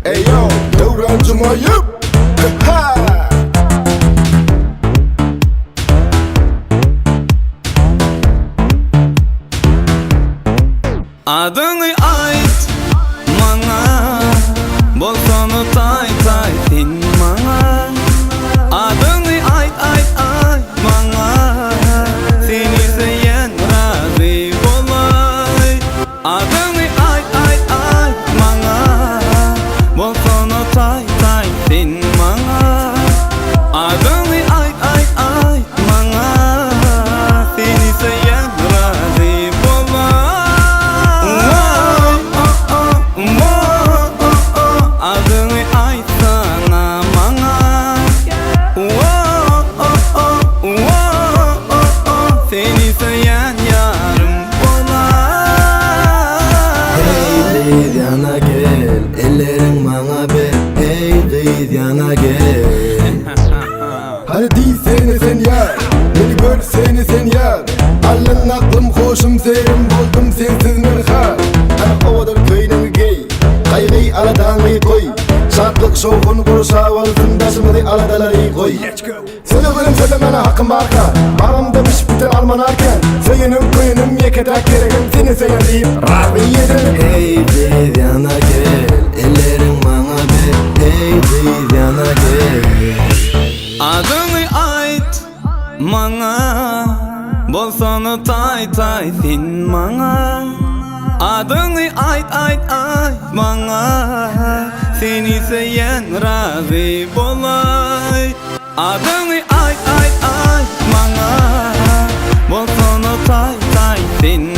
Eyo, devrancım ayıp. Ha! Adını ait bana, bolsonu tay tay din bana. Adını ait bana, seni seven razı olay. Adını ait bana, bolsonu tay tay din bana. Adını ait bana, seni seven razı olay. Adını aytsana bana, seni seven yarım olay. Hey kız yana gel, ellerin bana ver. Hey kız yana gel. Hani değil seni sen yar, beni gör seni sen yar. Alın aklım hoşum serim buldum sensiz mürhar. Hani ovadır köyünün gey, kaygıyı aladan koy. Şartlık şovun kuruşa olsun taşımını aladaları koy. Seni benim senden bana hakkım barka, bağım demiş bütün alman arken. Seyinim köyünüm yeketek gerekim seni seyen deyip razı yedim. Hey kız yana gel, ellerin bana ver. Hey kız yana gel. Adını ait bana, bolsonu tay tay din bana. Adını ait bana, seni seven razı olay. Adını ait bana, bolsonu tay tay din